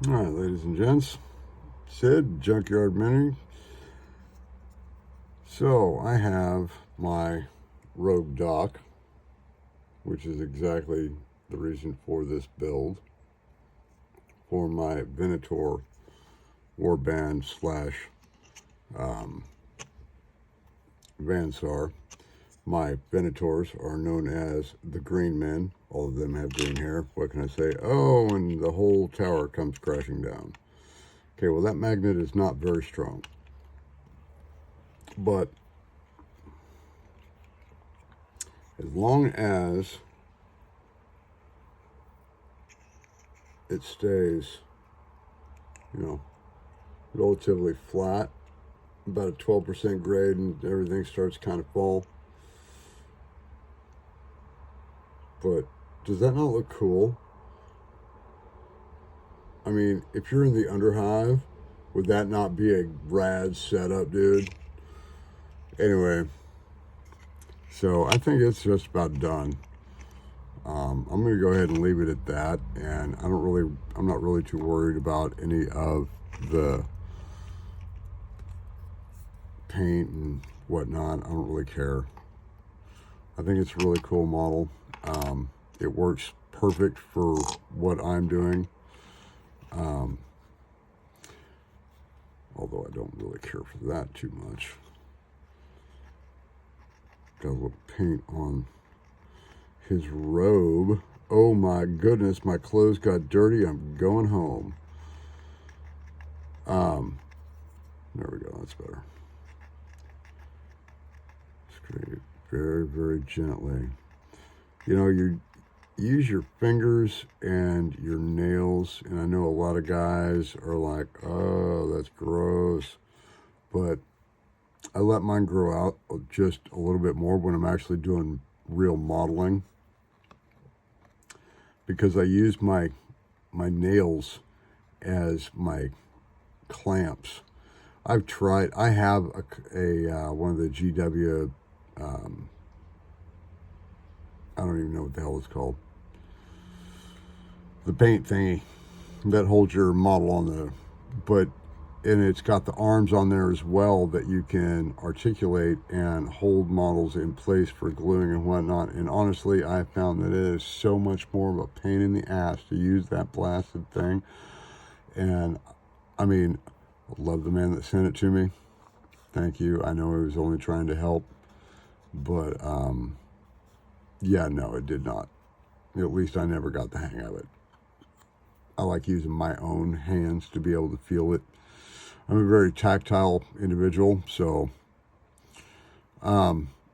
All right, ladies and gents, Sid, Junkyard Mini. So I have my Rogue Doc, which is exactly the reason for this build, for my Venator warband slash Vansar. My Venators are known as the Green Men. All of them have green hair. What can I say? Oh, and the whole tower comes crashing down. Okay, well, that magnet is not very strong. But as long as it stays, relatively flat, about a 12% grade, and everything starts to kind of fall. But does that not look cool? I mean, if you're in the underhive, would that not be a rad setup, dude? Anyway, so I think it's just about done. I'm going to go ahead and leave it at that, and I'm not really too worried about any of the paint and whatnot. I don't really care. I think it's a really cool model. It works perfect for what I'm doing. Although I don't really care for that too much. Got a little paint on his robe. Oh my goodness, my clothes got dirty. I'm going home. There we go, that's better. Scrape it very, very gently. You use your fingers and your nails, and I know a lot of guys are like, oh, that's gross, but I let mine grow out just a little bit more when I'm actually doing real modeling, because I use my nails as my clamps. I have a one of the GW, I don't even know what the hell it's called, the paint thingy that holds your model on and it's got the arms on there as well that you can articulate and hold models in place for gluing and whatnot. And honestly, I found that it is so much more of a pain in the ass to use that blasted thing. And I mean, I love the man that sent it to me. Thank you. I know he was only trying to help, but yeah, no, it did not. At least I never got the hang of it. I like using my own hands to be able to feel it. I'm a very tactile individual, so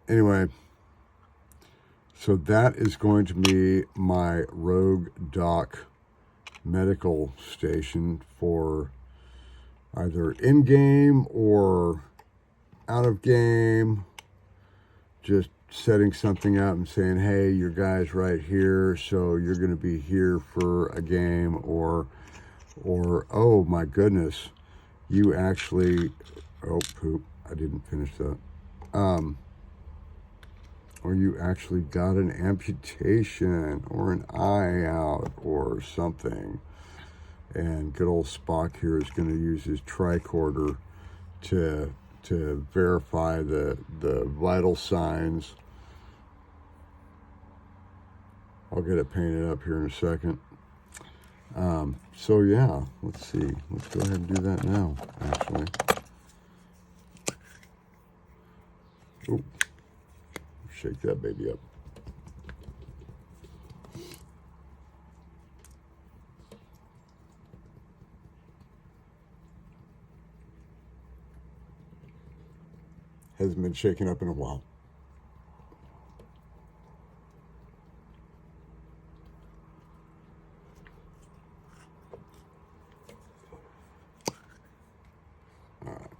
anyway, so that is going to be my Rogue Doc medical station for either in-game or out of game, just setting something up and saying, hey, your guy's right here, so you're going to be here for a game, or oh my goodness, you actually, oh poop, I didn't finish that, or you actually got an amputation or an eye out or something, and good old Spock here is going to use his tricorder to verify the vital signs. I'll get it painted up here in a second. So yeah, let's see. Let's go ahead and do that now, actually. Ooh, shake that baby up. Hasn't been shaken up in a while. All right.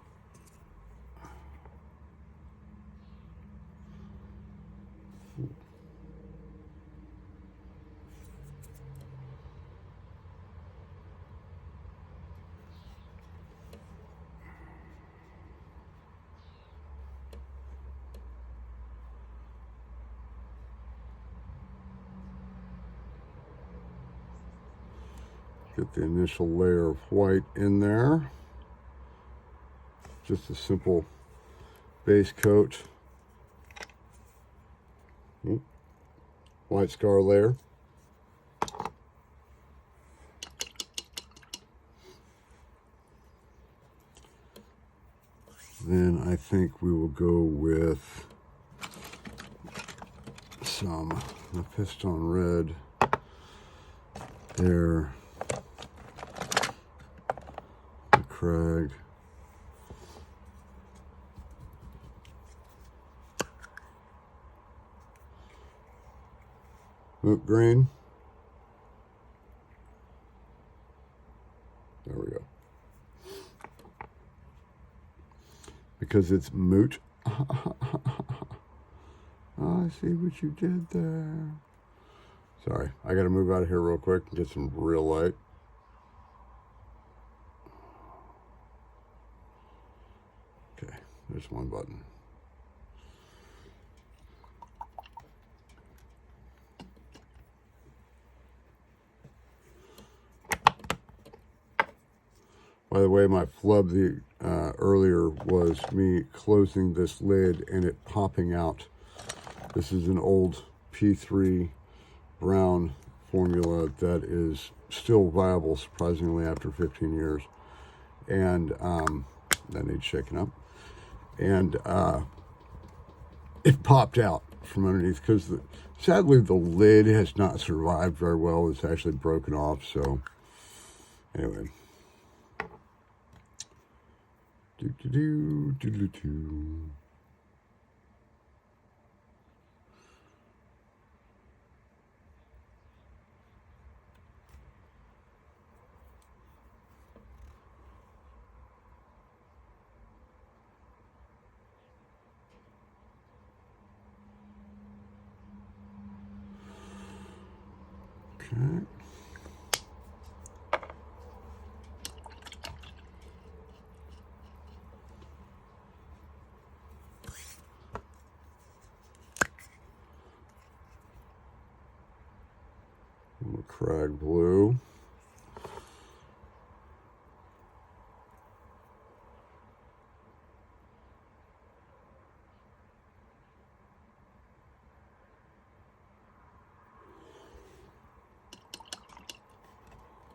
Get the initial layer of white in there. Just a simple base coat. White scar layer. Then I think we will go with some piston red there. The crag. Oak green. There we go. Because it's moot. Oh, I see what you did there. Sorry, I gotta move out of here real quick and get some real light. Okay, there's one button. By the way, my flub earlier was me closing this lid and it popping out. This is an old P3 brown formula that is still viable, surprisingly, after 15 years. And that needs shaking up. And it popped out from underneath because sadly the lid has not survived very well. It's actually broken off. So anyway. Do-do-do. Okay. Crag blue.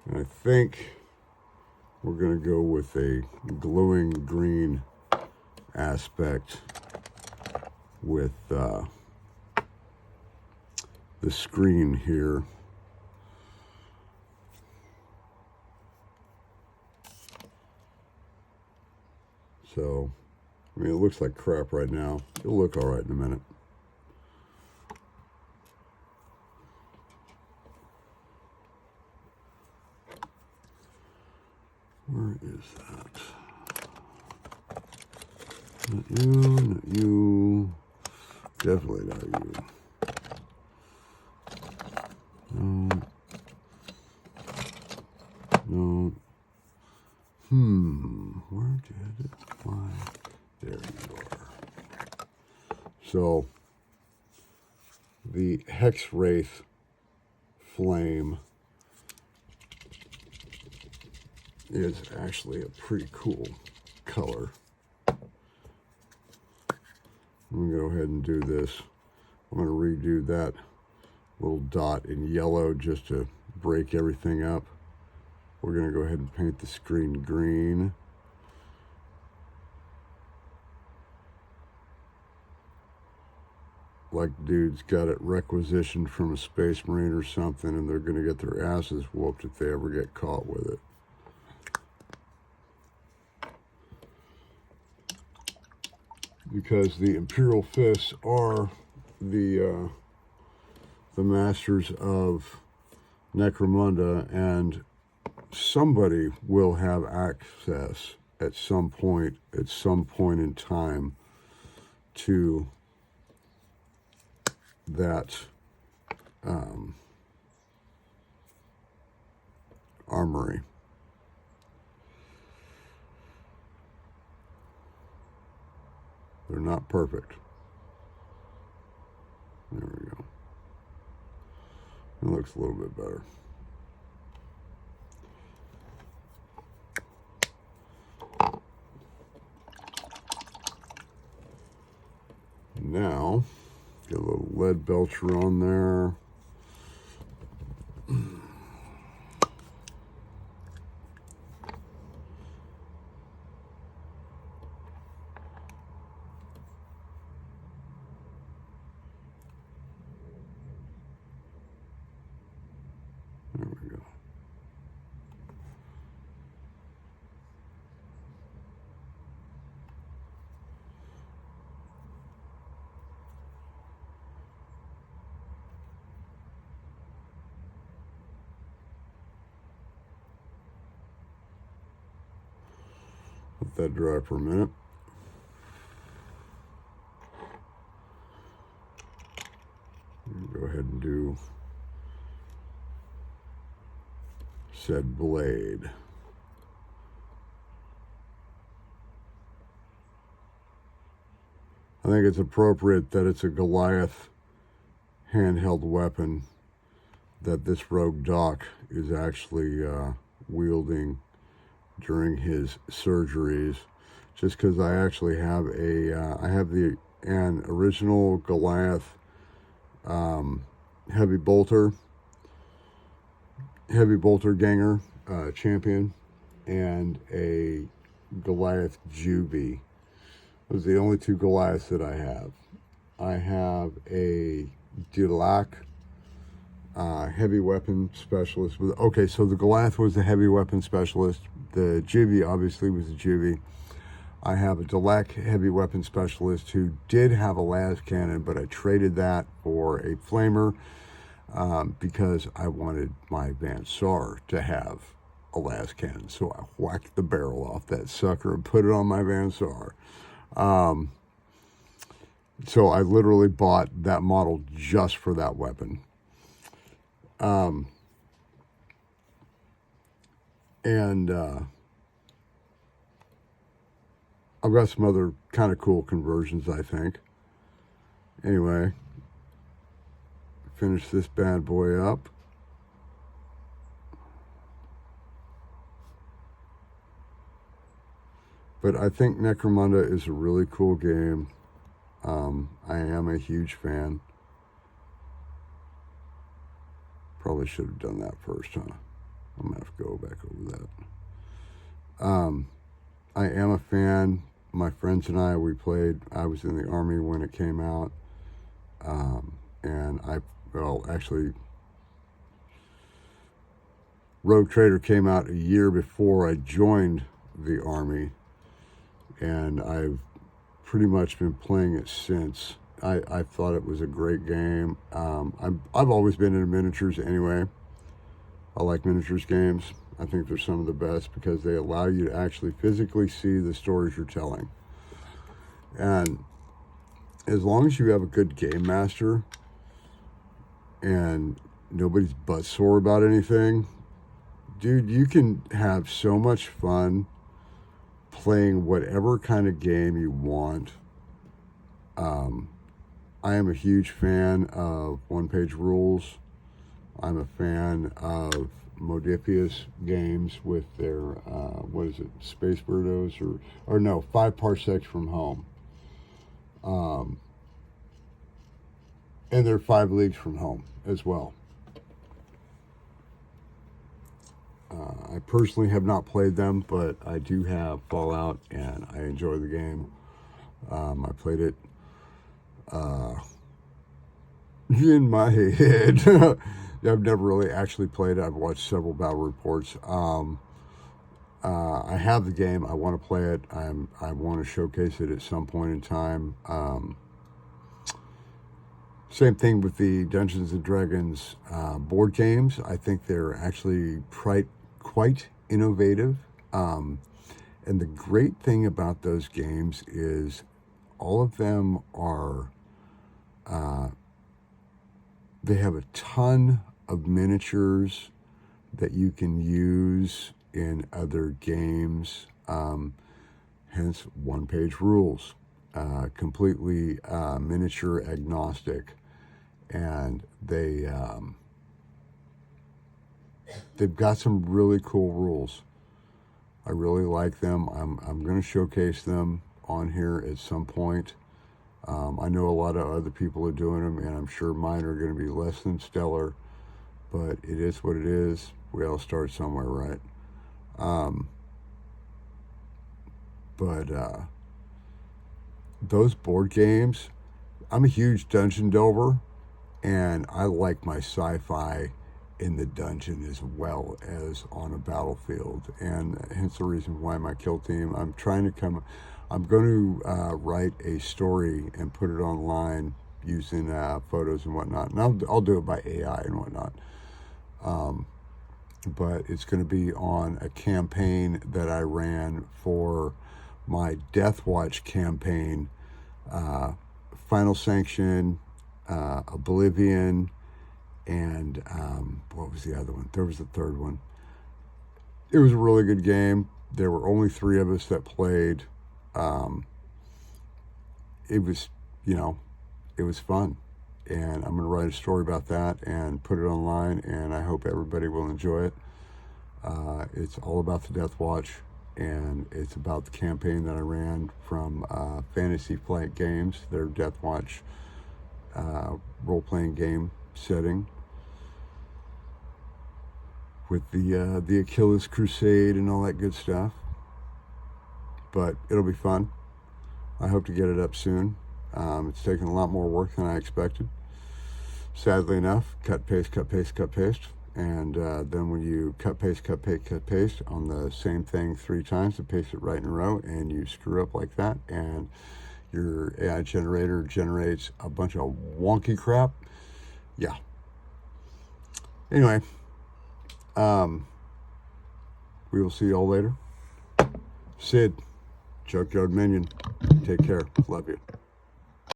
And I think we're going to go with a glowing green aspect with the screen here. So, I mean, it looks like crap right now. It'll look all right in a minute. Where is that? Not you, not you. Definitely not you. No. No. Where did it fly? There you are. So, the Hex Wraith flame is actually a pretty cool color. I'm going to go ahead and do this. I'm going to redo that little dot in yellow just to break everything up. We're going to go ahead and paint the screen green. Like dudes got it requisitioned from a space marine or something, and they're going to get their asses whooped if they ever get caught with it. Because the Imperial Fists are the masters of Necromunda, and somebody will have access at some point in time to that armory. They're not perfect. There we go. It looks a little bit better. Get a little lead belcher on there. There we go. Let that dry for a minute. Go ahead and do said blade. I think it's appropriate that it's a Goliath handheld weapon that this Rogue Doc is actually wielding during his surgeries, just because I actually have an original Goliath heavy bolter ganger champion, and a Goliath Juvie. Those are the only two Goliaths that I have. I have a Dulac heavy weapon specialist. Okay, so the Goliath was the heavy weapon specialist. The Juvie obviously was a Juvie. I have a Dulac heavy weapon specialist who did have a las cannon, but I traded that for a flamer because I wanted my Van Sar to have a las cannon. So I whacked the barrel off that sucker and put it on my Van Sar. So I literally bought that model just for that weapon. I've got some other kind of cool conversions, I think. Anyway, finish this bad boy up. But I think Necromunda is a really cool game. I am a huge fan. Probably should have done that first, huh? I'm going to have to go back over that. I am a fan. My friends and I, we played. I was in the Army when it came out. And actually, Rogue Trader came out a year before I joined the Army. And I've pretty much been playing it since. I thought it was a great game. I've always been into miniatures anyway. I like miniatures games. I think they're some of the best because they allow you to actually physically see the stories you're telling. And as long as you have a good game master and nobody's butt sore about anything, dude, you can have so much fun playing whatever kind of game you want. I am a huge fan of one-page rules. I'm a fan of Modifius games with their, Space Birdos, or no, 5 Parsecs from Home. And they're 5 Leagues from Home as well. I personally have not played them, but I do have Fallout, and I enjoy the game. I played it in my head. I've never really actually played it. I've watched several battle reports. I have the game. I want to play it. I want to showcase it at some point in time. Same thing with the Dungeons and Dragons board games. I think they're actually quite innovative. And the great thing about those games is all of them are, they have a ton of miniatures that you can use in other games, hence one-page rules, completely miniature agnostic, and they've got some really cool rules. I really like them. I'm going to showcase them on here at some point. I know a lot of other people are doing them, and I'm sure mine are going to be less than stellar, but it is what it is. We all start somewhere, right? But those board games, I'm a huge dungeon delver, and I like my sci-fi in the dungeon as well as on a battlefield, and hence the reason why my kill team, I'm going to write a story and put it online using photos and whatnot, and I'll do it by AI and whatnot, but it's going to be on a campaign that I ran for my Death Watch campaign, Final Sanction, Oblivion, and what was the other one? There was the third one. It was a really good game. There were only 3 of us that played. It was, it was fun. And I'm going to write a story about that and put it online, and I hope everybody will enjoy it. It's all about the Death Watch, and it's about the campaign that I ran from Fantasy Flight Games, their Death Watch role-playing game setting, with the Achilles Crusade and all that good stuff. But it'll be fun. I hope to get it up soon. It's taken a lot more work than I expected. Sadly enough, cut, paste, cut, paste, cut, paste. And then when you cut, paste, cut, paste, cut, paste on the same thing 3 times to paste it right in a row, and you screw up like that, and your AI generator generates a bunch of wonky crap. Yeah. Anyway, we will see you all later. Sid, Junkyard Minion, take care. Love you.